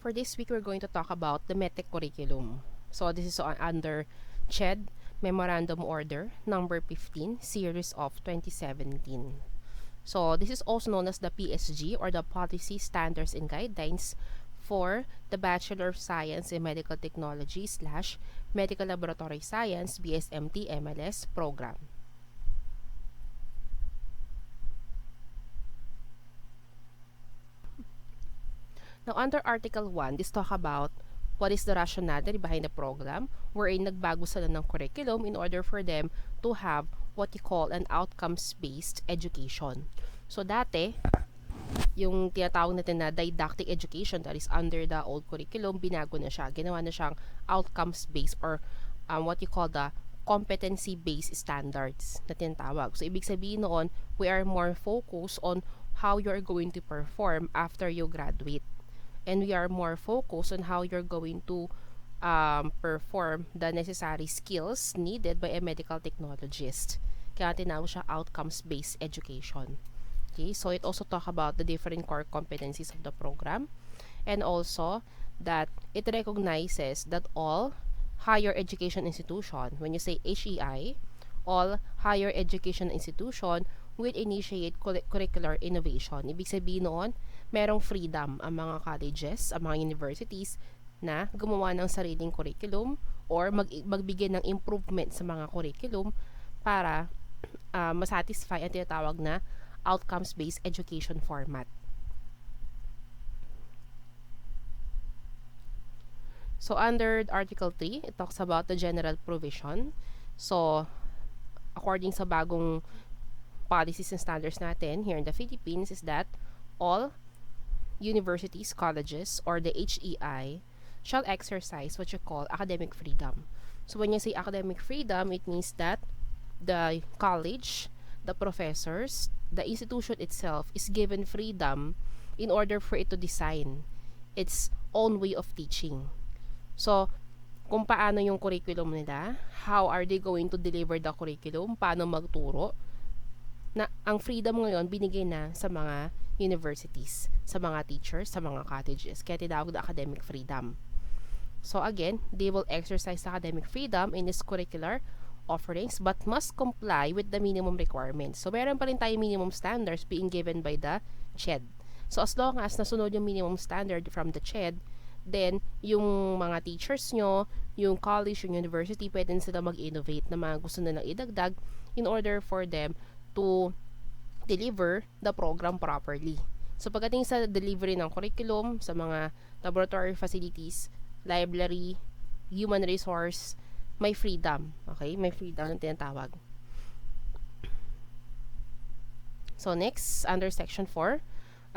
for this week, we're going to talk about the Medtech curriculum. So this is under CHED Memorandum Order number 15, series of 2017. So this is also known as the PSG, or the Policy Standards and Guidelines for the Bachelor of Science in Medical Technology / Medical Laboratory Science BSMT MLS program. Now, under Article 1, this talk about what is the rationale behind the program, wherein nagbago sila ng curriculum in order for them to have what you call an outcomes-based education. So, dati, yung tinatawag natin na didactic education that is under the old curriculum, binago na siya. Ginawa na siyang outcomes-based or what you call the competency-based standards na tinatawag. So, ibig sabihin noon, we are more focused on how you are going to perform after you graduate. And we are more focused on how you're going to perform the necessary skills needed by a medical technologist. Kaya tinawag siya outcomes-based education. Okay, so it also talk about the different core competencies of the program, and also that it recognizes that all higher education institution, when you say HEI, all higher education institution will initiate curricular innovation. Ibig sabihin noon, merong freedom ang mga colleges, ang mga universities na gumawa ng sariling curriculum or magbigay ng improvement sa mga curriculum para masatisfy ang tinatawag na outcomes-based education format. So, under Article 3, it talks about the general provision. So, according sa bagong policies and standards natin here in the Philippines is that all universities, colleges, or the HEI shall exercise what you call academic freedom. So when you say academic freedom, it means that the college, the professors, the institution itself is given freedom in order for it to design its own way of teaching. So, kung paano yung curriculum nila, how are they going to deliver the curriculum, paano magturo, na ang freedom ngayon binigay na sa mga universities, sa mga teachers, sa mga colleges. Kaya tinawag na academic freedom. So again, they will exercise academic freedom in its curricular offerings but must comply with the minimum requirements. So meron pa rin tayong minimum standards being given by the CHED. So as long as nasunod yung minimum standard from the CHED, then yung mga teachers nyo, yung college, yung university, pwede sila mag-innovate na mga gusto nilang idagdag in order for them to deliver the program properly. So pagdating sa delivery ng curriculum sa mga laboratory facilities, library, human resource, may freedom. Okay? May freedom ang tinatawag. So next, under section 4,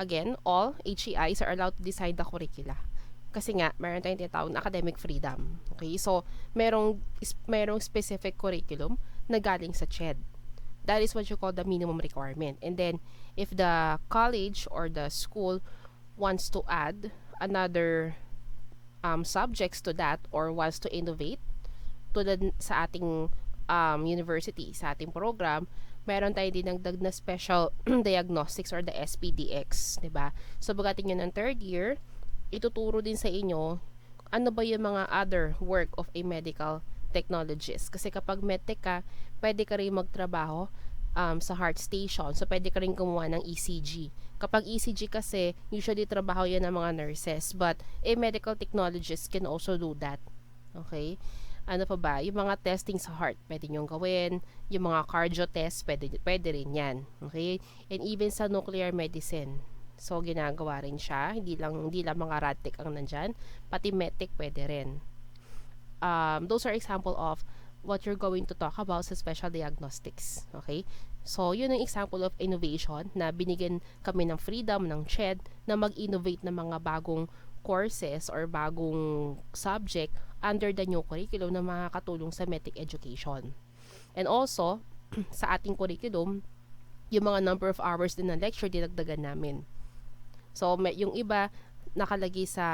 again, all HEIs are allowed to decide the curricula. Kasi nga, meron tayong tinatawag na academic freedom. Okay? So, merong specific curriculum na galing sa CHED. That is what you call the minimum requirement. And then, if the college or the school wants to add another subjects to that or wants to innovate sa ating university, sa ating program, meron tayo dinagdag na special diagnostics or the SPDX, diba? So, pagdating nyo ng third year, ituturo din sa inyo ano ba yung mga other work of a medical technologist. Kasi kapag medtech ka, pwede ka rin magtrabaho sa heart station. So, pwede ka rin gumawa ng ECG. Kapag ECG kasi, usually trabaho yan ng mga nurses. But, a medical technologist can also do that. Okay? Ano pa ba? Yung mga testing sa heart, pwede nyong gawin. Yung mga cardio test, pwede rin yan. Okay? And even sa nuclear medicine. So, ginagawa rin siya. Hindi lang mga radtech ang nandyan. Pati medtech pwede rin. Those are example of what you're going to talk about sa special diagnostics. Okay? So, yun ang example of innovation na binigyan kami ng freedom ng CHED na mag-innovate ng mga bagong courses or bagong subject under the new curriculum na makakatulong sa medtech education. And also, sa ating curriculum, yung mga number of hours din ng lecture dinagdagan namin. So, yung iba nakalagay sa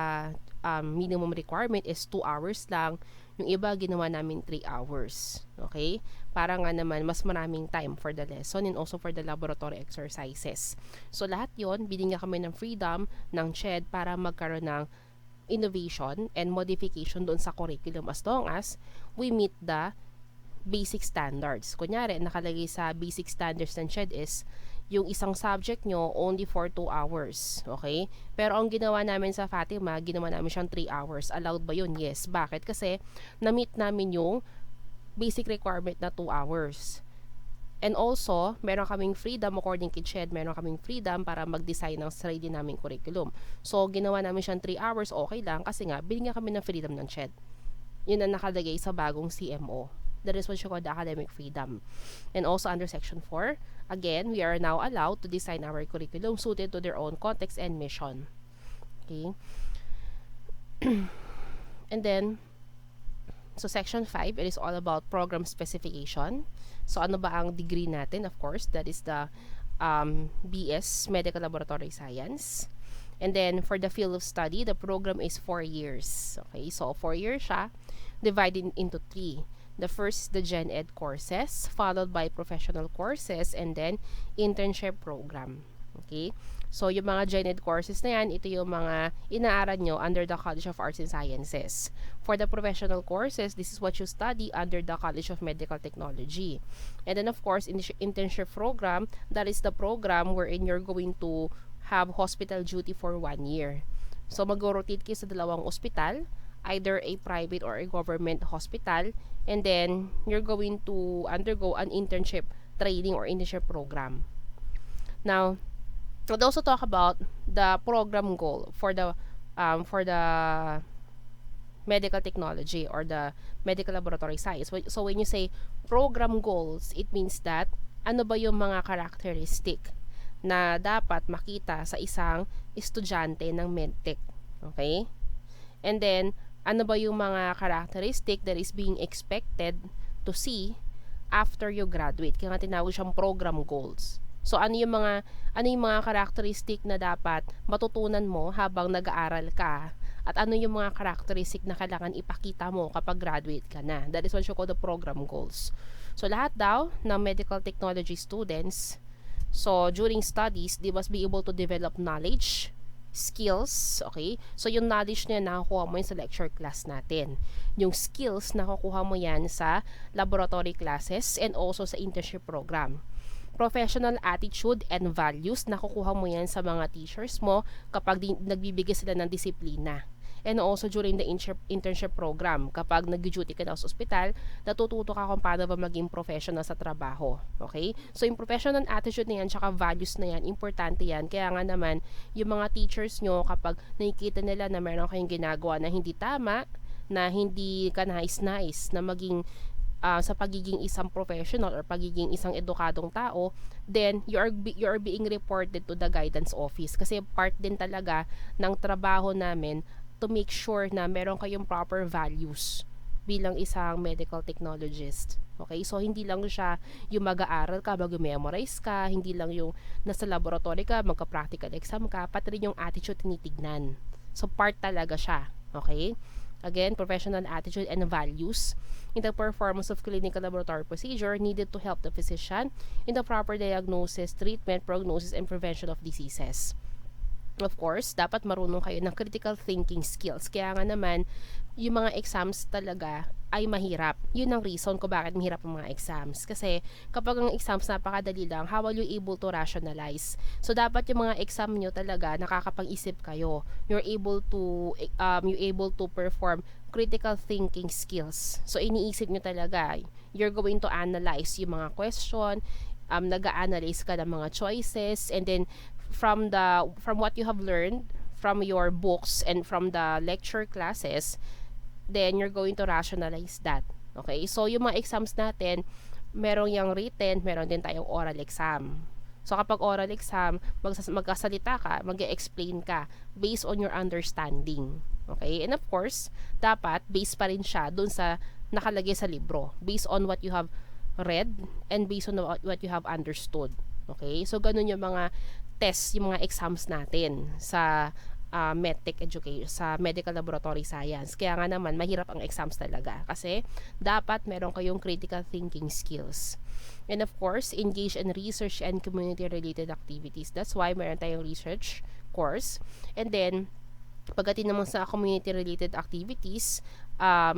minimum requirement is 2 hours lang. Yung iba, ginawa namin 3 hours. Okay? Para nga naman, mas maraming time for the lesson and also for the laboratory exercises. So, lahat yon binigyan kami ng freedom ng CHED para magkaroon ng innovation and modification doon sa curriculum as long as we meet the basic standards. Kunyari, nakalagay sa basic standards ng CHED is yung isang subject nyo only for 2 hours. Okay? Pero ang ginawa namin sa Fatima, ginawa namin siyang 3 hours. Allowed ba yun? Yes. Bakit? Kasi na-meet namin yung basic requirement na 2 hours. And also, meron kaming freedom according kay CHED, meron kaming freedom para mag-design ng sarili naming curriculum. So, ginawa namin siyang 3 hours, okay lang kasi nga, binigyan kami ng freedom ng CHED. Yun ang nakalagay sa bagong CMO. That is what you call the academic freedom. And also under Section 4, again, we are now allowed to design our curriculum suited to their own context and mission. Okay? And then, so Section 5, it is all about program specification. So, ano ba ang degree natin? Of course, that is the BS, Medical Laboratory Science. And then, for the field of study, the program is 4 years. Okay, so 4 years siya, divided into 3. The first, the Gen Ed courses, followed by professional courses, and then internship program. Okay? So, yung mga Gen Ed courses na yan, ito yung mga inaaral nyo under the College of Arts and Sciences. For the professional courses, this is what you study under the College of Medical Technology. And then, of course, in the internship program, that is the program wherein you're going to have hospital duty for 1 year. So, mag-rotate kayo sa dalawang ospital, either a private or a government hospital, and then you're going to undergo an internship training or internship program. Now, we'll also talk about the program goal for the medical technology or the medical laboratory science. So when you say program goals, it means that ano ba yung mga characteristic na dapat makita sa isang estudyante ng Medtech. Okay? And then, ano ba yung mga characteristic that is being expected to see after you graduate? Kaya nga tinawag siyang program goals. So, ano yung mga characteristic na dapat matutunan mo habang nag-aaral ka? At ano yung mga characteristic na kailangan ipakita mo kapag graduate ka na? That is what you call the program goals. So, lahat daw ng medical technology students, so, during studies, they must be able to develop knowledge, skills, okay? So, yung knowledge na yan, nakakuha mo yan sa lecture class natin. Yung skills, nakakuha mo yan sa laboratory classes and also sa internship program. Professional attitude and values, nakukuha mo yan sa mga teachers mo kapag nagbibigay sila ng disiplina. And also during the internship program, kapag nag-duty ka na sa ospital, natututo ka kung paano ba maging professional sa trabaho. Okay? So, yung professional attitude na yan, tsaka values na yan, importante yan. Kaya nga naman, yung mga teachers nyo, kapag nakikita nila na meron kayong ginagawa na hindi tama, na hindi ka nais-nais na maging sa pagiging isang professional or pagiging isang edukadong tao, then you are being reported to the guidance office. Kasi part din talaga ng trabaho namin to make sure na meron kayong proper values bilang isang medical technologist. Okay? So, hindi lang siya yung mag-aaral ka, mag-memorize ka, hindi lang yung nasa laboratory ka, magka-practical exam ka, pati rin yung attitude tinitignan. So, part talaga siya. Okay? Again, professional attitude and values in the performance of clinical laboratory procedure needed to help the physician in the proper diagnosis, treatment, prognosis, and prevention of diseases. Of course, dapat marunong kayo ng critical thinking skills. Kaya nga naman, yung mga exams talaga ay mahirap. Yun ang reason ko bakit mahirap ang mga exams. Kasi kapag ang exams napakadali lang, how are you able to rationalize? So, dapat yung mga exam nyo talaga, nakakapag-isip kayo. You're able to perform critical thinking skills. So, iniisip nyo talaga. You're going to analyze yung mga question, nag-a-analyze ka ng mga choices, and then from what you have learned from your books and from the lecture classes, then you're going to rationalize that. Okay? So, yung mga exams natin, merong yung written, meron din tayong oral exam. So, kapag oral exam, magkasalita ka, mag-explain ka based on your understanding. Okay? And of course, dapat based pa rin siya dun sa nakalagay sa libro. Based on what you have read and based on what you have understood. Okay? So, ganun yung mga tests, yung mga exams natin sa Medtech education, sa medical laboratory science. Kaya nga naman, mahirap ang exams talaga. Kasi, dapat meron kayong critical thinking skills. And of course, engage in research and community-related activities. That's why meron tayong research course. And then, Pagdating naman sa community-related activities,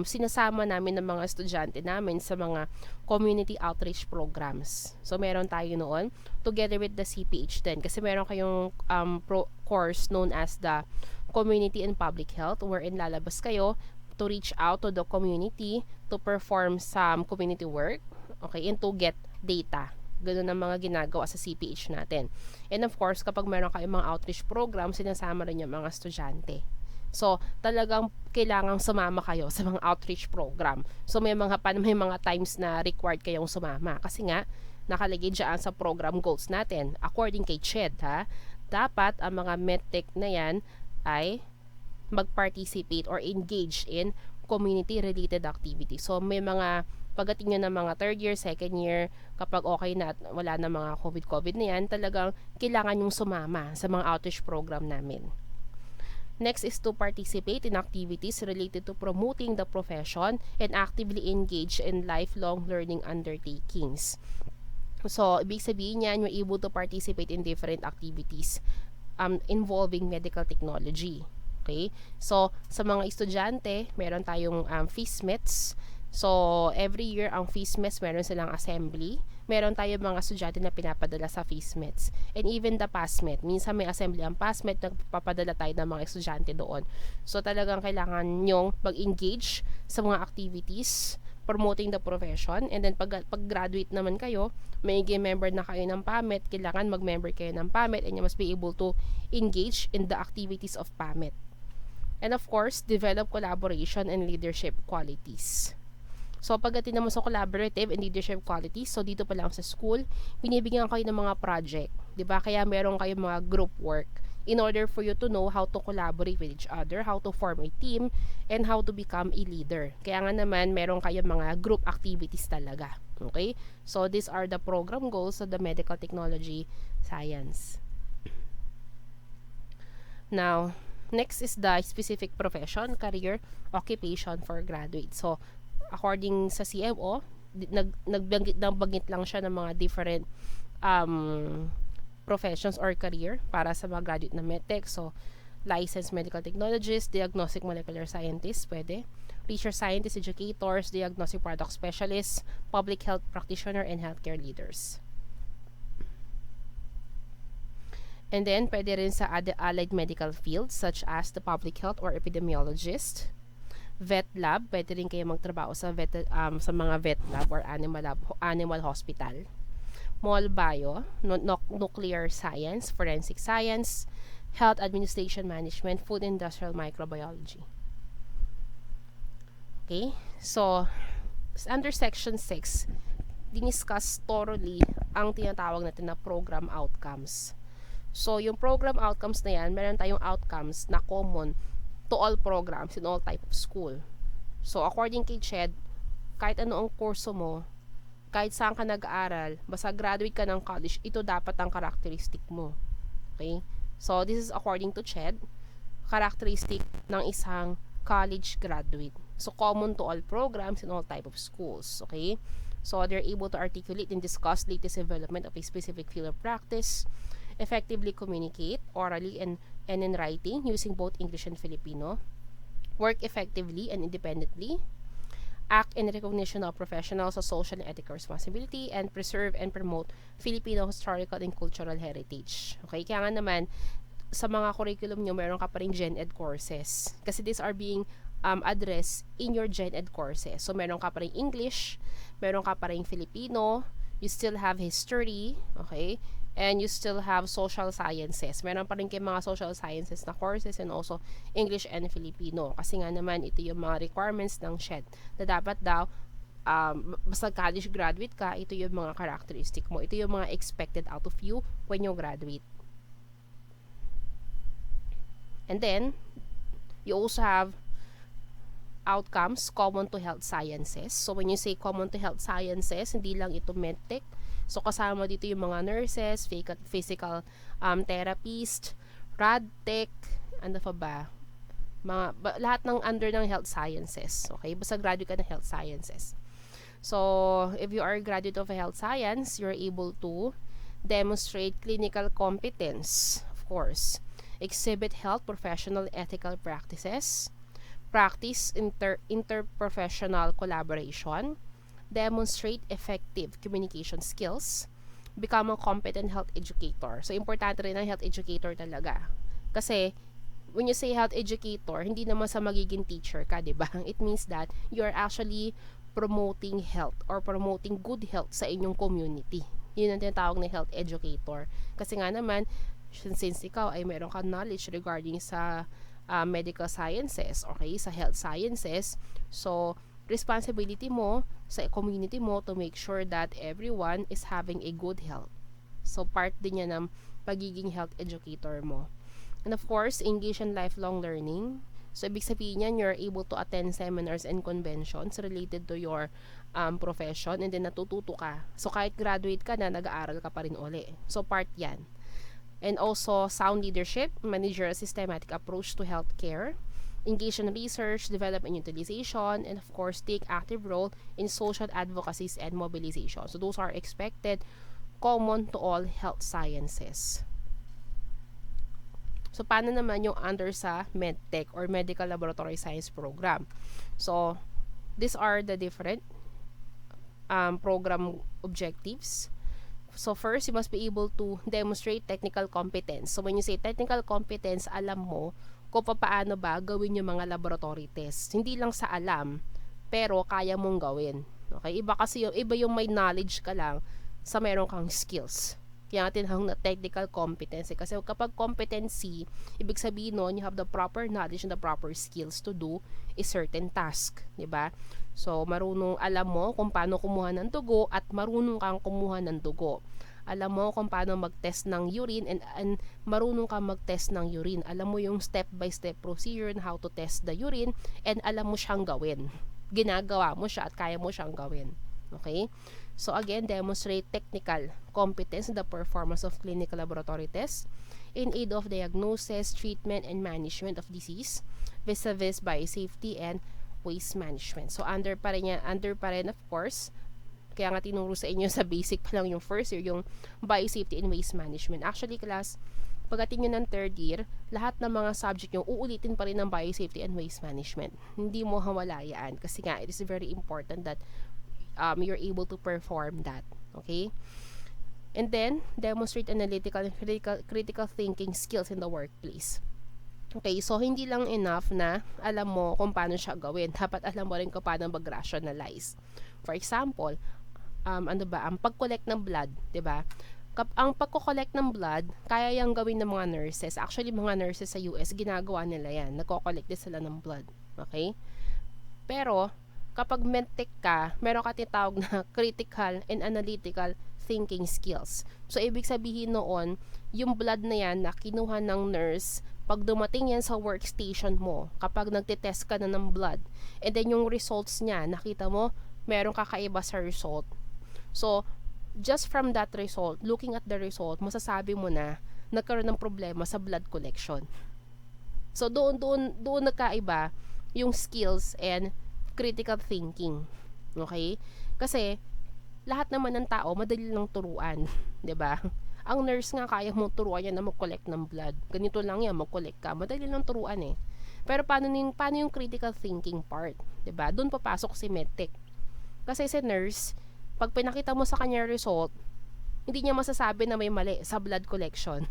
sinasama namin ng mga estudyante namin sa mga community outreach programs. So, meron tayo noon together with the CPH din kasi meron kayong course known as the Community and Public Health wherein lalabas kayo to reach out to the community to perform some community work, okay, and to get data. Ganun ang mga ginagawa sa CPH natin. And of course, kapag meron kayong mga outreach program, sinasama rin yung mga estudyante. So, talagang kailangang sumama kayo sa mga outreach program. So, may mga times na required kayong sumama. Kasi nga, nakalagay dyan sa program goals natin. According kay CHED, dapat ang mga Medtech na yan ay mag-participate or engage in community-related activities. So, may mga pagdating nyo ng mga third year, second year, kapag okay na at wala na mga COVID na yan, talagang kailangan yung sumama sa mga outreach program namin. Next is to participate in activities related to promoting the profession and actively engage in lifelong learning undertakings. So, ibig sabihin yan, you're able to participate in different activities involving medical technology. Okay? So, sa mga estudyante, meron tayong FISMETs. So, every year, ang FISMETs, meron silang assembly. Meron tayong mga estudyante na pinapadala sa FISMETs. And even the PASMET. Minsan may assembly ang PASMET, nagpapadala tayo ng mga estudyante doon. So, talagang kailangan nyong mag-engage sa mga activities promoting the profession. And then, pag graduate naman kayo, may member na kayo ng PAMET, kailangan mag-member kayo ng PAMET and you must be able to engage in the activities of PAMET. And of course, develop collaboration and leadership qualities. So, pagdating naman sa collaborative and leadership qualities, so dito pa lang sa school, binibigyan kayo ng mga project. Diba? Kaya meron kayong mga group work in order for you to know how to collaborate with each other, how to form a team, and how to become a leader. Kaya nga naman, meron kayong mga group activities talaga. Okay? So, these are the program goals of the medical technology science. Now, next is the specific profession, career, occupation for graduates. So, according sa CMO, nagbangit lang siya ng mga different professions or career para sa mga graduate na Medtech. So, licensed medical technologists, diagnostic molecular scientists, pwede. Research scientists, educators, diagnostic product specialists, public health practitioner, and healthcare leaders. And then, pwede rin sa allied medical fields such as the public health or epidemiologist. Vet lab, pwede rin kayo magtrabaho sa mga vet lab or animal hospital. Mol bio, nuclear science, forensic science, health administration management, food industrial microbiology. Okay? So, under section 6, diniscuss thoroughly ang tinatawag natin na program outcomes. So, yung program outcomes na yan, meron tayong outcomes na common to all programs in all type of school. So, according kay CHED, kahit ano ang kurso mo, kahit saan ka nag-aaral, basta graduate ka ng college, ito dapat ang characteristic mo. Okay? So, this is according to CHED, characteristic ng isang college graduate. So, common to all programs in all type of schools. Okay? So, they're able to articulate and discuss latest development of a specific field of practice, effectively communicate orally and in writing using both English and Filipino, work effectively and independently, act in recognition of professionals of social and ethical responsibility, and preserve and promote Filipino historical and cultural heritage. Okay, kaya nga naman, sa mga curriculum nyo, meron ka pa rin Gen Ed courses. Kasi these are being addressed in your Gen Ed courses. So, meron ka pa rin English, meron ka pa rin Filipino, you still have history, okay, and you still have social sciences. Meron pa rin kayo mga social sciences na courses and also English and Filipino. Kasi nga naman, ito yung mga requirements ng SHED na dapat daw, basta college graduate ka, ito yung mga characteristic mo. Ito yung mga expected out of you when you graduate. And then, you also have outcomes common to health sciences. So, when you say common to health sciences, hindi lang ito medtech. So, kasama dito yung mga nurses, physical therapist, radtech, ano pa ba? Lahat ng under ng health sciences. Okay? Basta graduate ka ng health sciences. So, if you are a graduate of a health science, you're able to demonstrate clinical competence, of course, exhibit health professional ethical practices, practice interprofessional collaboration, demonstrate effective communication skills, become a competent health educator. So, importante rin ang health educator talaga. Kasi, when you say health educator, hindi naman sa magiging teacher ka, di ba? It means that you are actually promoting health or promoting good health sa inyong community. Yun ang tinatawag na health educator. Kasi nga naman, since ikaw ay meron kang knowledge regarding sa medical sciences, okay, sa health sciences, so, responsibility mo sa community mo to make sure that everyone is having a good health. So, part din yan ng pagiging health educator mo. And of course, engage in lifelong learning. So, ibig sabihin yan, you're able to attend seminars and conventions related to your profession and then natututo ka. So, kahit graduate ka na, nag-aaral ka pa rin uli. So, part yan. And also, sound leadership, managerial systematic approach to healthcare, engage in research, development, utilization, and of course, take active role in social advocacies and mobilization. So, those are expected, common to all health sciences. So, paano naman yung under sa Medtech or Medical Laboratory Science Program? So, these are the different program objectives. So, first, you must be able to demonstrate technical competence. So, when you say technical competence, alam mo kung paano ba gawin yung mga laboratory tests. Hindi lang sa alam, pero kaya mong gawin. Okay? Iba yung may knowledge ka lang sa meron kang skills. Kaya nga tinahong na technical competence. Kasi kapag competency, ibig sabihin nun, you have the proper knowledge and the proper skills to do a certain task. Diba? So, alam mo kung paano kumuha ng dugo at marunong kang kumuha ng dugo. Alam mo kung paano mag-test ng urine and marunong kang mag-test ng urine. Alam mo yung step-by-step procedure on how to test the urine and alam mo siyang gawin. Ginagawa mo siya at kaya mo siyang gawin. Okay? So, again, demonstrate technical competence in the performance of clinical laboratory tests in aid of diagnosis, treatment, and management of disease vis-a-vis biosafety and waste management. So, under pa rin of course, kaya nga tinuro sa inyo sa basic pa lang yung first year, yung biosafety and waste management. Actually, class, pagdating nyo ng third year, lahat ng mga subject nyo, uulitin pa rin ng biosafety and waste management. Hindi mo hawala yan. Kasi nga, it is very important that you're able to perform that. Okay? And then, demonstrate analytical and critical thinking skills in the workplace. Okay, so hindi lang enough na alam mo kung paano siya gawin. Dapat alam mo rin kung paano mag-rationalize. For example, ang pag-collect ng blood, 'di ba? Ang pagko-collect ng blood, kaya yang gawin ng mga nurses. Actually, mga nurses sa US, ginagawa nila yan. Nagko-collect din sila ng blood. Okay? Pero, kapag medtech ka, meron ka tinatawag na critical and analytical thinking skills. So, ibig sabihin noon, yung blood na yan na kinuha ng nurse, pag dumating yan sa workstation mo, kapag nagtitest ka na ng blood, and then yung results niya, nakita mo, merong kakaiba sa result. So, just from that result, looking at the result, masasabi mo na nagkaroon ng problema sa blood collection. So, doon nagkaiba yung skills and critical thinking. Okay? Kasi, lahat naman ng tao, madali lang turuan. 'Di ba? Ang nurse nga, kaya mong turuan yan na mag-collect ng blood. Ganito lang yan, mag-collect ka. Madali lang turuan eh. Pero paano yung critical thinking part? 'Di ba? Doon papasok si Medtech. Kasi si nurse, pag pinakita mo sa kanya result, hindi niya masasabi na may mali sa blood collection.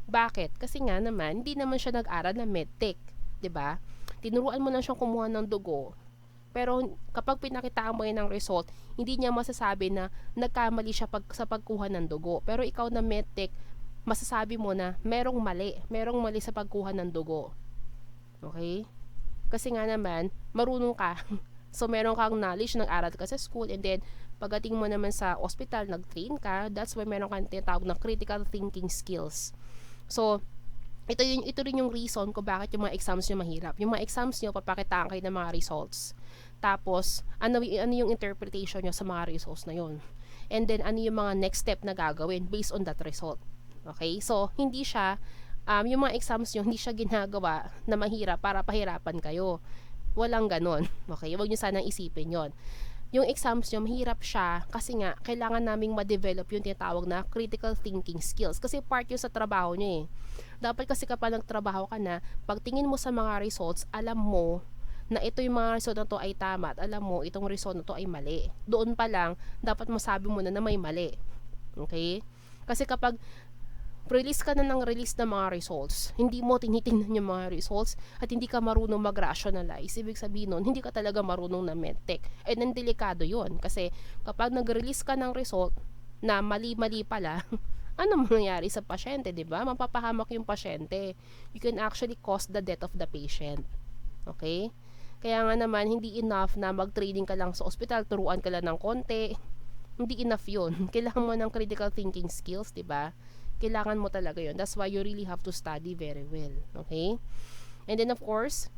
Bakit? Kasi nga naman, hindi naman siya nag-aral ng Medtech. 'Di ba? Tinuruan mo lang siyang kumuha ng dugo. Pero kapag pinakitaan mo yan ng result, hindi niya masasabi na nagkamali siya sa pagkuha ng dugo. Pero ikaw na Medtech, masasabi mo na merong mali sa pagkuha ng dugo. Okay? Kasi nga naman, marunong ka. So, meron kang knowledge, nag-aral ka sa school, and then, pagdating mo naman sa hospital, nag-train ka, that's why meron kang tinatawag na critical thinking skills. So, ito rin yung reason kung bakit yung mga exams nyo mahirap. Yung mga exams nyo, papakitaan kayo ng mga results. Tapos, ano yung interpretation nyo sa mga results na yun. And then, ano yung mga next step na gagawin based on that result. Okay? So, hindi siya, yung mga exams nyo, hindi siya ginagawa na mahirap para pahirapan kayo. Walang ganon. Okay? Huwag nyo sanang isipin yon. yung exams nyo, mahirap siya kasi nga, kailangan naming ma-develop yung tinatawag na critical thinking skills. Kasi part yun sa trabaho nyo eh. Dapat kasi kapag nagtrabaho ka na, pagtingin mo sa mga results, alam mo na ito yung mga result na to ay tama at alam mo itong result na to ay mali. Doon pa lang, dapat masabi mo na may mali. Okay? Kasi kapag release ka na ng release ng mga results, hindi mo tinitingnan yung mga results at hindi ka marunong mag-rationalize, ibig sabihin nun, hindi ka talaga marunong na medtech. And then delikado yun kasi kapag nag-release ka ng result na mali-mali pala, ano mangyayari sa pasyente, di ba? Mapapahamak yung pasyente. You can actually cause the death of the patient. Okay? Kaya nga naman, hindi enough na mag-training ka lang sa ospital, turuan ka lang ng konti. Hindi enough yun. Kailangan mo ng critical thinking skills, di ba? Kailangan mo talaga yun. That's why you really have to study very well. Okay? And then of course,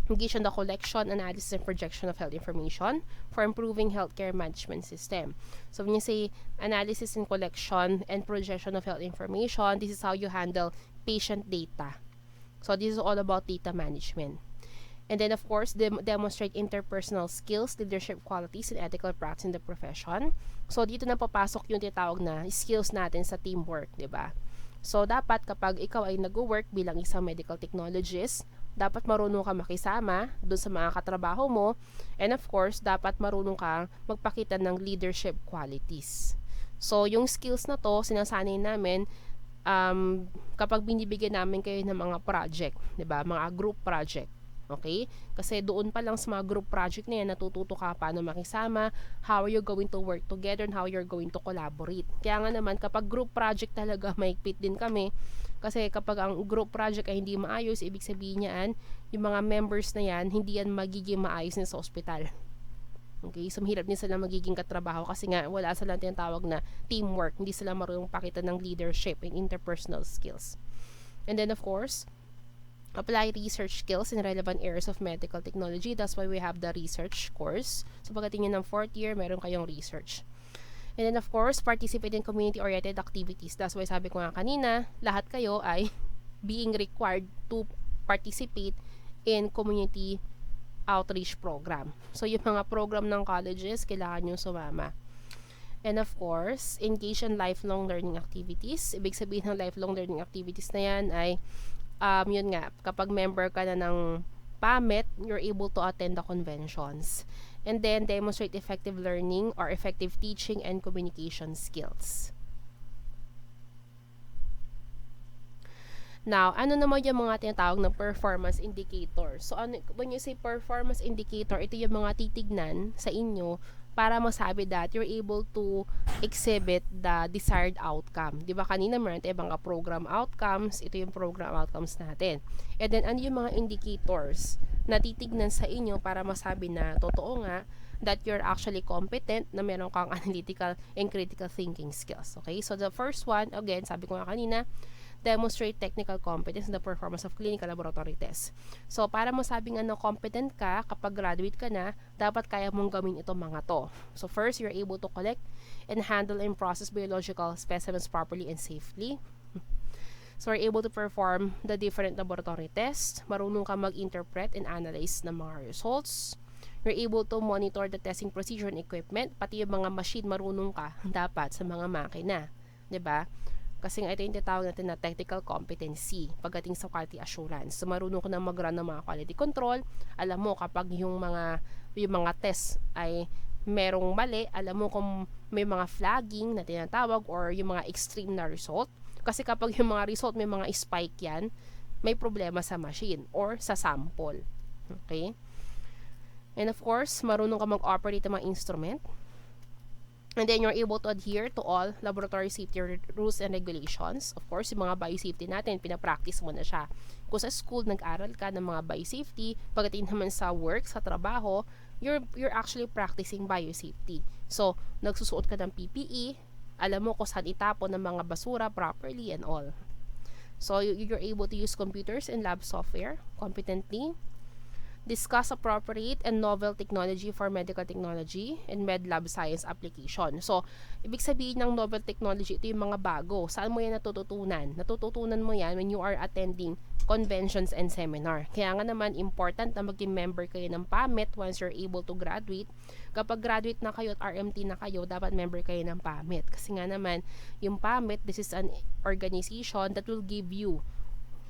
engage in the collection, analysis, and projection of health information for improving healthcare management system. So when you say analysis and collection and projection of health information, this is how you handle patient data. So this is all about data management. And then of course, demonstrate interpersonal skills, leadership qualities, and ethical practice in the profession. So dito na papasok yung tinatawag na skills natin sa teamwork, di ba? So dapat kapag ikaw ay nag-work bilang isang medical technologist, dapat marunong ka makisama doon sa mga katrabaho mo, and of course, dapat marunong ka magpakita ng leadership qualities. So yung skills na to, sinasanay namin kapag binibigyan namin kayo ng mga project, di ba? Mga group project. Okay? Kasi doon pa lang sa mga group project na yan, natututo ka paano makisama, how are you going to work together, and how you're going to collaborate. Kaya nga naman, kapag group project talaga, mahigpit din kami. Kasi kapag ang group project ay hindi maayos, ibig sabihin niyan, yung mga members na yan, hindi yan magiging maayos na sa ospital. Okay? So, mahirap din sila magiging katrabaho kasi nga, wala silang tinatawag na teamwork. Hindi sila marunong pakita ng leadership and interpersonal skills. And then, of course, apply research skills in relevant areas of medical technology. That's why we have the research course. So pagdating ng 4th year, meron kayong research. And then of course, participate in community-oriented activities. That's why sabi ko nga kanina, lahat kayo ay being required to participate in community outreach program. So yung mga program ng colleges, kailangan nyo sumama. And of course, engage in lifelong learning activities. Ibig sabihin ng lifelong learning activities na yan ay yun nga, kapag member ka na ng PAMET, you're able to attend the conventions. And then, demonstrate effective learning or effective teaching and communication skills. Now, ano naman yung mga tinatawag na performance indicator? So, when you say performance indicator, ito yung mga titignan sa inyo para masabi that you're able to exhibit the desired outcome. Di ba kanina meron tayong mga program outcomes, ito yung program outcomes natin. And then, ano yung mga indicators na titignan sa inyo para masabi na totoo nga that you're actually competent, na meron kang analytical and critical thinking skills. Okay? So, the first one, again, sabi ko nga kanina, demonstrate technical competence in the performance of clinical laboratory tests. So, para masabing competent ka, kapag graduate ka na, dapat kaya mong gawin itong mga to. So, first, you're able to collect and handle and process biological specimens properly and safely. So, you're able to perform the different laboratory tests. Marunong ka mag-interpret and analyze ng mga results. You're able to monitor the testing procedure and equipment. Pati yung mga machine, marunong ka dapat sa mga makina. 'Di ba? Kasi nga ito yung tinatawag natin na technical competency pagdating sa quality assurance. So, marunong ko na mag-run ng mga quality control. Alam mo, kapag yung mga test ay merong mali, alam mo kung may mga flagging na tinatawag or yung mga extreme na result. Kasi kapag yung mga result may mga spike yan, may problema sa machine or sa sample. Okay? And of course, marunong ka mag-operate ng mga instrument. And then, you're able to adhere to all laboratory safety rules and regulations. Of course, yung mga biosafety natin, pinapractice mo na siya. Kung sa school, nag-aral ka ng mga biosafety, pagdating naman sa work, sa trabaho, you're actually practicing biosafety. So, nagsusuot ka ng PPE, alam mo kung saan itapon ng mga basura properly and all. So, you're able to use computers and lab software competently. Discuss appropriate and novel technology for medical technology and med lab science application. So, ibig sabihin ng novel technology, ito yung mga bago. Saan mo yan natututunan? Natututunan mo yan when you are attending conventions and seminar. Kaya nga naman, important na maging member kayo ng PAMET once you're able to graduate. Kapag graduate na kayo at RMT na kayo, dapat member kayo ng PAMET. Kasi nga naman, yung PAMET, this is an organization that will give you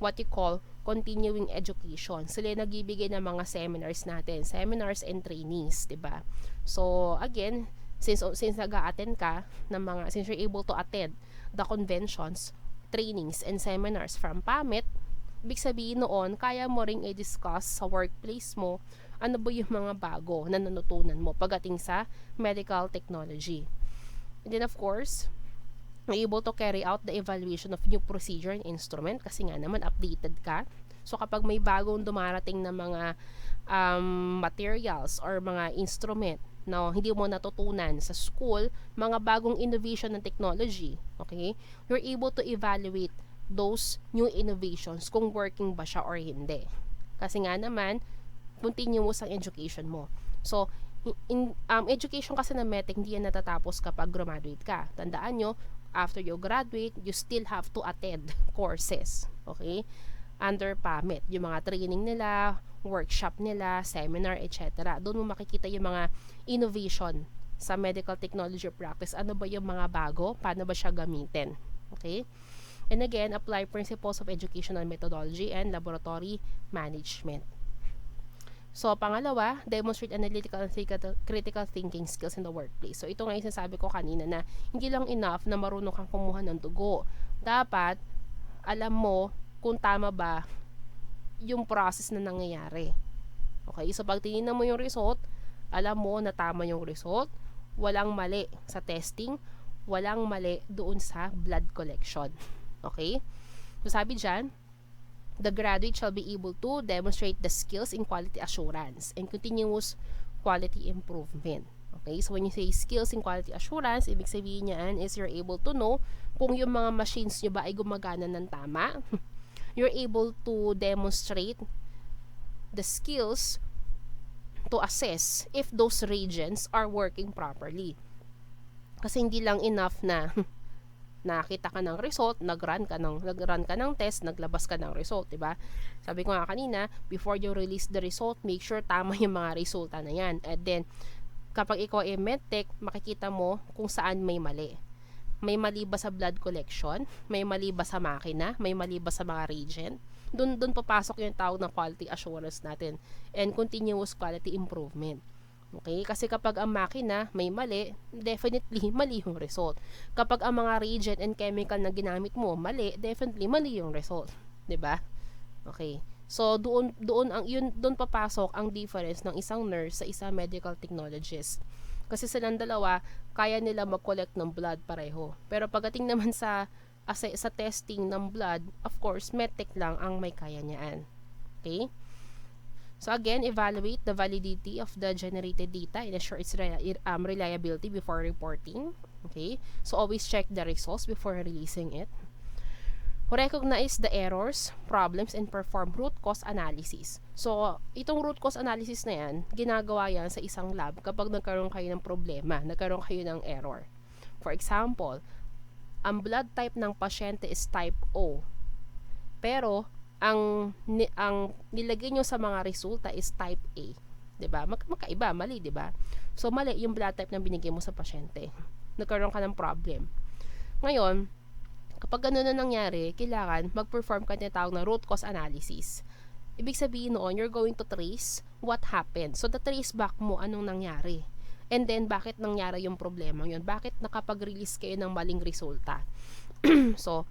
what you call continuing education. Sila nagbibigay ng mga seminars natin, seminars and trainings, 'di ba? So, again, since nag-a-attend ka ng mga, since you're able to attend the conventions, trainings, and seminars from PAMET, ibig sabihin noon, kaya mo ring i-discuss sa workplace mo ano ba yung mga bago na natutunan mo pagdating sa medical technology. And then, of course, able to carry out the evaluation of new procedure and instrument kasi nga naman updated ka. So, kapag may bagong dumarating na mga materials or mga instrument na hindi mo natutunan sa school, mga bagong innovation ng technology, okay, you're able to evaluate those new innovations kung working ba siya or hindi. Kasi nga naman, continuous ang education mo. So, education kasi na Medtech, hindi yan natatapos kapag graduate ka. Tandaan nyo, after you graduate, you still have to attend courses, okay, under PAMET. Yung mga training nila, workshop nila, seminar, etc. Doon mo makikita yung mga innovation sa medical technology practice. Ano ba yung mga bago? Paano ba siya gamitin? Okay? And again, apply principles of educational methodology and laboratory management. So, pangalawa, demonstrate analytical and critical thinking skills in the workplace. So, ito nga yung sinasabi ko kanina na hindi lang enough na marunong kang kumuha ng dugo. Dapat, alam mo kung tama ba yung process na nangyayari. Okay? So, pag tinignan mo yung result, alam mo na tama yung result, walang mali sa testing, walang mali doon sa blood collection. Okay? So, sabi dyan, the graduate shall be able to demonstrate the skills in quality assurance and continuous quality improvement. Okay, so when you say skills in quality assurance, ibig sabihin niyan is you're able to know kung yung mga machines nyo ba ay gumagana ng tama. You're able to demonstrate the skills to assess if those reagents are working properly. Kasi hindi lang enough na nakita ka ng result, nag-run ka ng test, naglabas ka ng result, 'di ba? Sabi ko nga kanina, before you release the result, make sure tama yung mga resulta na 'yan. And then kapag ikaw ay Medtech, makikita mo kung saan may mali. May mali ba sa blood collection? May mali ba sa makina? May mali ba sa mga reagent? Doon papasok yung tawag ng quality assurance natin and continuous quality improvement. Okay? Kasi kapag ang makina may mali, definitely mali yung result. Kapag ang mga reagent and chemical na ginamit mo mali, definitely mali yung result, 'di ba? Okay. So doon papasok ang difference ng isang nurse sa isang medical technologist. Kasi silang dalawa, kaya nila mag-collect ng blood pareho. Pero pagdating naman sa testing ng blood, of course, Medtech lang ang may kaya niyaan. Okay? So again, evaluate the validity of the generated data and ensure its reliability before reporting. Okay? So always check the results before releasing it. Recognize the errors, problems, and perform root cause analysis. So, itong root cause analysis na yan, ginagawa yan sa isang lab kapag nagkaroon kayo ng problema, nagkaroon kayo ng error. For example, ang blood type ng pasyente is type O. Pero, ang nilagay nyo sa mga resulta is type A. 'Di ba? Magkaiba, mali, 'di ba? So mali yung blood type na binigay mo sa pasyente. Nagkaroon ka ng problem. Ngayon, kapag gano'n na nangyari, kailangan mag-perform ka ng tawag na root cause analysis. Ibig sabihin noon, you're going to trace what happened. So, trace back mo anong nangyari. And then, bakit nangyari yung problema yun? Bakit nakapag-release kayo ng maling resulta? So,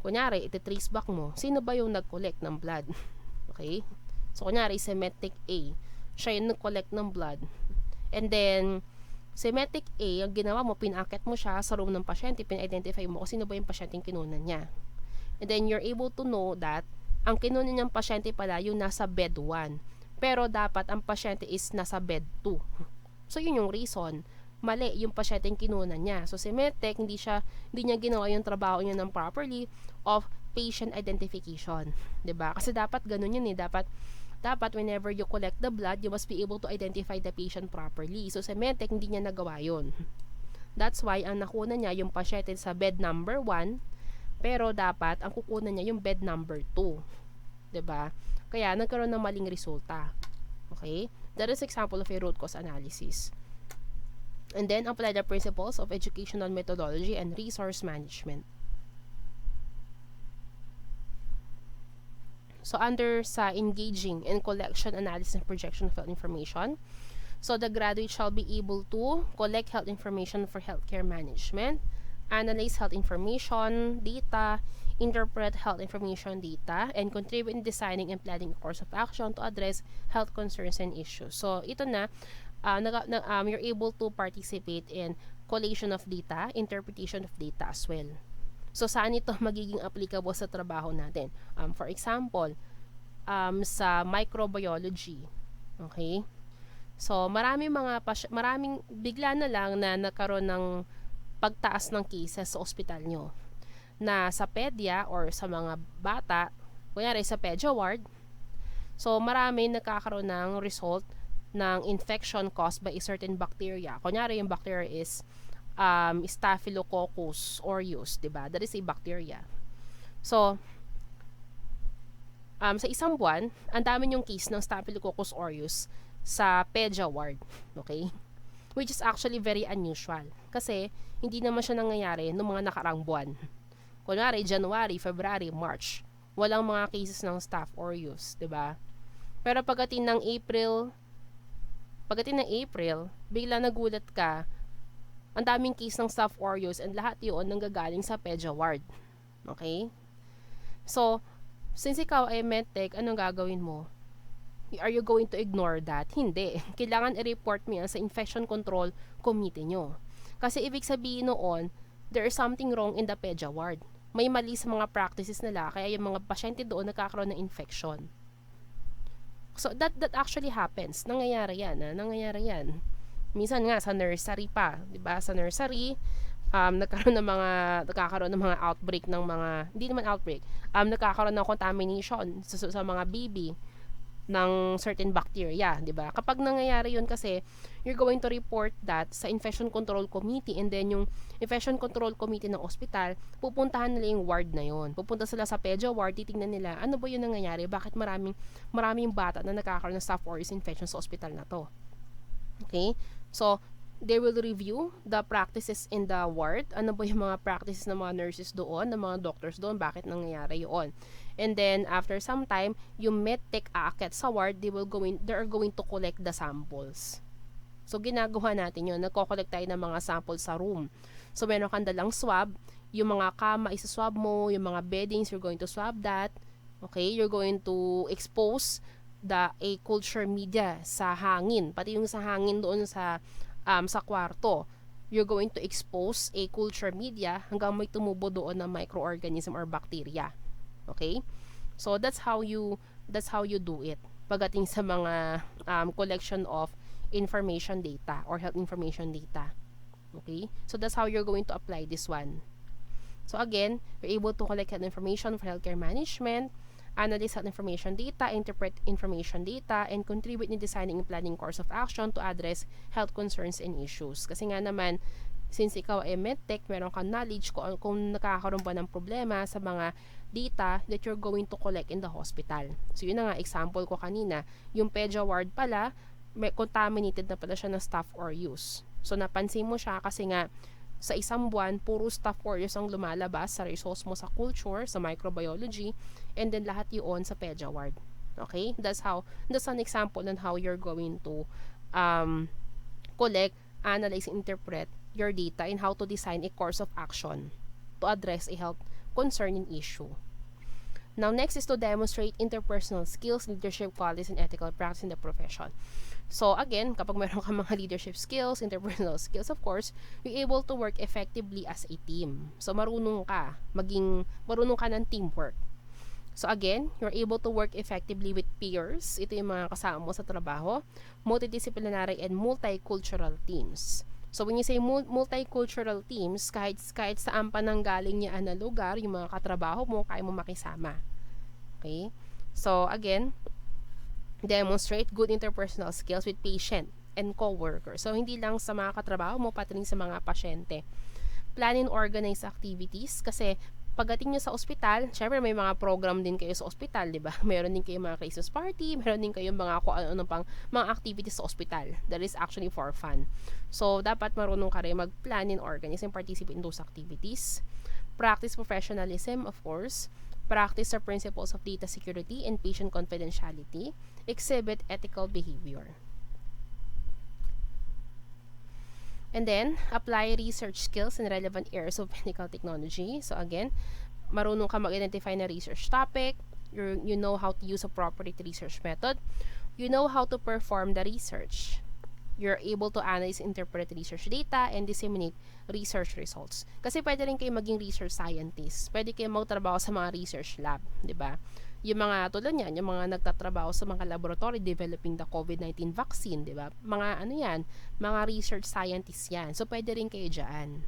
kunyari, iti-trace back mo, sino ba yung nag-collect ng blood? Okay? So, kunyari, si Medtech A, siya yung nag-collect ng blood. And then, si Medtech A, ang ginawa mo, pinakit mo siya sa room ng pasyente, pin-identify mo kung sino ba yung pasyenteng kinunan niya. And then, you're able to know that ang kinunan niyang pasyente pala yung nasa bed 1. Pero dapat ang pasyente is nasa bed 2. So, yun yung reason. Mali yung pasyenteng kinunan niya. So, si Medtech, hindi niya ginawa yung trabaho niya ng properly of patient identification. 'Di ba? Kasi dapat ganun yun eh. Dapat whenever you collect the blood, you must be able to identify the patient properly. So, si Medtech, hindi niya nagawa yun. That's why, ang nakuna niya yung pasyente sa bed number 1, pero dapat, ang kukunan niya yung bed number 2. 'Diba? Kaya nagkaroon ng maling resulta. Okay? That is example of a root cause analysis. And then, apply the principles of educational methodology and resource management. So, under sa engaging in collection, analysis, and projection of health information, so the graduate shall be able to collect health information for healthcare management, analyze health information data, interpret health information data, and contribute in designing and planning a course of action to address health concerns and issues. So, ito na, you're able to participate in collation of data, interpretation of data as well. So, saan ito magiging applicable sa trabaho natin? For example, sa microbiology. Okay? So, maraming bigla na lang na nagkaroon ng pagtaas ng cases sa ospital nyo. Na sa pedia or sa mga bata, kunyari sa pedia ward, so marami nagkakaroon ng result ng infection caused by a certain bacteria. Kunyari yung bacteria is Staphylococcus aureus, diba? That is a bacteria. So, sa isang buwan, ang dami yung case ng Staphylococcus aureus sa pedia ward. Okay? Which is actually very unusual. Kasi, hindi naman siya nangyayari noong mga nakaraang buwan. Kunwari, January, February, March. Walang mga cases ng Staph aureus, diba? Pero pagdating ng April, bigla nagulat ka, ang daming case ng Staph aureus and lahat yun nanggagaling sa pedia ward. Okay? So, since ikaw ay Medtech, anong gagawin mo? Are you going to ignore that? Hindi. Kailangan i-report mo yan sa Infection Control Committee nyo. Kasi ibig sabihin noon, there is something wrong in the pedia ward. May mali sa mga practices nila, kaya yung mga pasyente doon nagkakaroon ng infection. So, that actually happens. Nangyayari yan. Minsan nga, sa nursery pa. Diba? Sa nursery, nagkakaroon ng mga outbreak ng mga, hindi naman outbreak, nagkakaroon ng contamination sa mga baby ng certain bacteria, di ba? Kapag nangyayari yun kasi, you're going to report that sa Infection Control Committee, and then yung Infection Control Committee ng ospital, pupuntahan nila yung ward na yun. Pupunta sila sa pedia ward, titingnan nila, ano ba yun nangyayari? Bakit maraming bata na nakakaroon ng Staph aureus infection sa ospital na to? Okay? So, they will review the practices in the ward. Ano ba yung mga practices ng mga nurses doon, ng mga doctors doon, bakit nangyayari yun? And then, after some time, yung Medtech aakyat sa ward, they are going to collect the samples. So, ginagawa natin yun. Nagko-collect tayo ng mga samples sa room. So, meron kang dalang swab. Yung mga kama, isa-swab mo. Yung mga beddings, you're going to swab that. Okay? You're going to expose a culture media sa hangin. Pati yung sa hangin doon sa kwarto. You're going to expose a culture media hanggang may tumubo doon na microorganism or bacteria. Okay? So, that's how you do it. Pagdating sa mga collection of information data or health information data. Okay? So, that's how you're going to apply this one. So, again, you're able to collect health information for healthcare management, analyze health information data, interpret information data, and contribute in designing and planning course of action to address health concerns and issues. Kasi nga naman, since ikaw ay Medtech, meron kang knowledge kung nakakaroon ba ng problema sa mga data that you're going to collect in the hospital. So, yun na nga, example ko kanina, yung pedia ward pala, may contaminated na pala siya ng Staph aureus. So, napansin mo siya kasi nga, sa isang buwan, puro Staph aureus ang lumalabas sa results mo sa culture, sa microbiology, and then lahat yun sa pedia ward. Okay? That's an example on how you're going to collect, analyze, interpret your data and how to design a course of action to address a health concern and issue. Now, next is to demonstrate interpersonal skills, leadership qualities, and ethical practice in the profession. So, again, kapag meron ka mga leadership skills, interpersonal skills, of course, you're able to work effectively as a team. So, marunong ka ng teamwork. So, again, you're able to work effectively with peers. Ito yung mga kasama mo sa trabaho. Multidisciplinary and multicultural teams. So, when you say multicultural teams, kahit saan pa nanggaling niya na lugar, yung mga katrabaho mo, kaya mo makisama. Okay? So, again, demonstrate good interpersonal skills with patient and co-workers. So, hindi lang sa mga katrabaho mo, pati rin sa mga pasyente. Plan and organize activities kasi pagdating nyo sa ospital, syempre may mga program din kayo sa ospital, di ba? Meron din kayo mga Christmas party, meron din kayo mga kung ano pang mga activities sa ospital that is actually for fun. So, dapat marunong ka rin mag-plan and organize and participate in those activities. Practice professionalism, of course. Practice the principles of data security and patient confidentiality. Exhibit ethical behavior. And then, apply research skills in relevant areas of medical technology. So again, marunong ka mag-identify na research topic, you know how to use appropriate research method, you know how to perform the research, you're able to analyze, interpret research data, and disseminate research results. Kasi pwede rin kayo maging research scientist. Pwede kayo magtrabaho sa mga research lab, di ba? Yung mga tulad niyan, yung mga nagtatrabaho sa mga laboratory developing the COVID-19 vaccine, di ba? Mga ano yan, mga research scientists yan. So, pwede rin kayo dyan.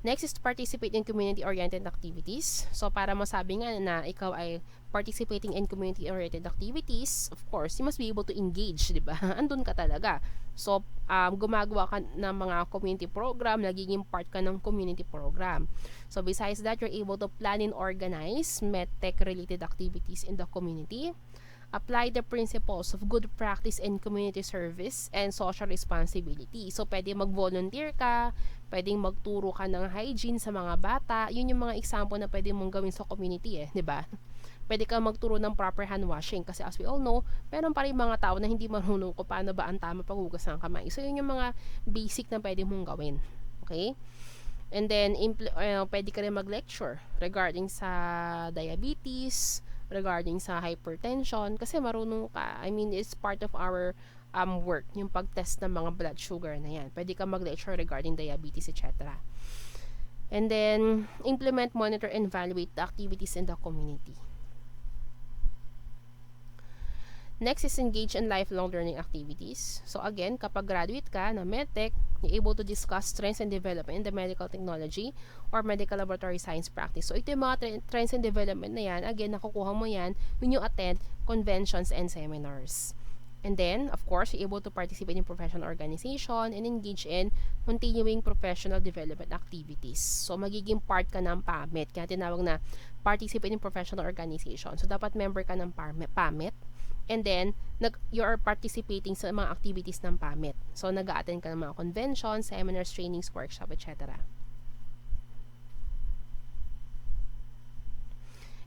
Next is to participate in community-oriented activities. So, para masabi nga na ikaw ay participating in community-oriented activities, of course, you must be able to engage, di ba? Andun ka talaga. So, gumagawa ka ng mga community program, nagiging part ka ng community program. So, besides that, you're able to plan and organize Medtech-related activities in the community. Apply the principles of good practice in community service and social responsibility. So, pwede mag-volunteer ka, pwedeng magturo ka ng hygiene sa mga bata. Yun yung mga example na pwede mong gawin sa community di ba? Pwede kang magturo ng proper hand washing kasi as we all know, meron pa rin mga tao na hindi marunong kung paano ba ang tama paghugas ng kamay. So, yun yung mga basic na pwede mong gawin. Okay? And then, pwede ka rin mag-lecture regarding sa diabetes, regarding sa hypertension, kasi marunong ka. I mean, it's part of our work, yung pag-test ng mga blood sugar na yan. Pwede ka mag-lecture regarding diabetes, etc. And then, implement, monitor, and evaluate the activities in the community. Next is engage in lifelong learning activities. So again, kapag graduate ka na Medtech, you're able to discuss trends and development in the medical technology or medical laboratory science practice. So ito yung mga trends and development na yan. Again, nakukuha mo yan when you attend conventions and seminars. And then, of course, you're able to participate in professional organization and engage in continuing professional development activities. So, magiging part ka ng PAMET. Kaya tinawag na participate in professional organization. So, dapat member ka ng PAMET. And then, you are participating sa mga activities ng PAMET. So, nag-a-attend ka ng mga conventions, seminars, trainings, workshop, etc.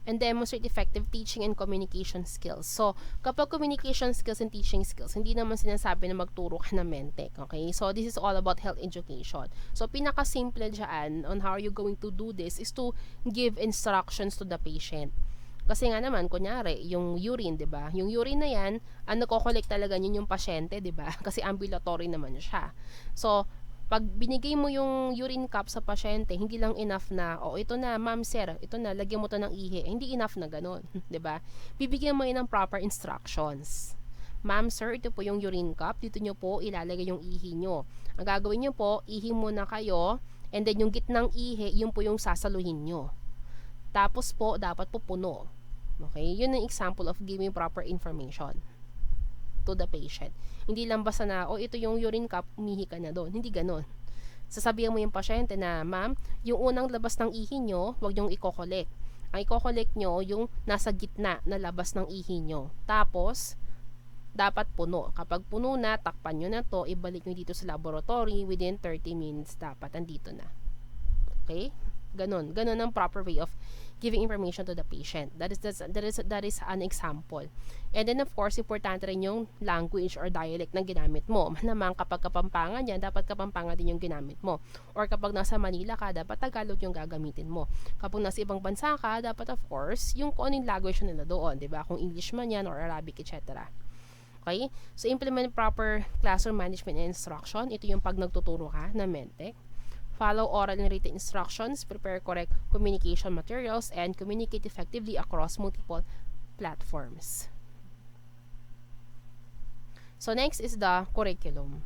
And demonstrate effective teaching and communication skills. So, kapag communication skills and teaching skills, hindi naman sinasabi na magturo ka ng Medtech, okay? So, this is all about health education. So, pinaka-simple dyan on how are you going to do this is to give instructions to the patient. Kasi nga naman, kunyari, yung urine, di ba? Yung urine na yan, ang nagko-collect talaga yun yung pasyente, di ba? Kasi ambulatory naman siya. So, pag binigay mo yung urine cup sa pasyente, hindi lang enough na, ito na, ma'am, sir, ito na, lagyan mo to ng ihi. Hindi enough na ganun, 'di ba? Bibigyan mo ng proper instructions. Ma'am, sir, ito po yung urine cup. Dito nyo po ilalagay yung ihi nyo. Ang gagawin nyo po, ihi muna kayo, and then yung gitnang ihi, yun po yung sasaluhin nyo. Tapos po, dapat po puno. Okay? Yun ang example of giving proper information to the patient. Hindi lang basta na, ito yung urine cup, umihi ka na doon. Hindi ganon. Sasabihan mo yung pasyente na, ma'am, yung unang labas ng ihi nyo, huwag yung i-collect. Ang i-collect nyo, yung nasa gitna na labas ng ihi nyo. Tapos, dapat puno. Kapag puno na, takpan nyo na to, ibalik nyo dito sa laboratory, within 30 minutes, dapat andito na. Okay? Ganon ang proper way of giving information to the patient. That is an example. And then of course, importante rin yung language or dialect na ginamit mo. Naman kapag Kapampangan yan, dapat Kapampangan din yung ginamit mo. Or kapag nasa Manila ka, dapat Tagalog yung gagamitin mo. Kapag nasa ibang bansa ka, dapat of course, yung kung anong language nila doon, 'di ba? Kung English man yan or Arabic, etc. Okay? So implement proper classroom management and instruction. Ito yung pag nagtuturo ka na Medtech. Follow oral and written instructions, prepare correct communication materials, and communicate effectively across multiple platforms. So next is the curriculum.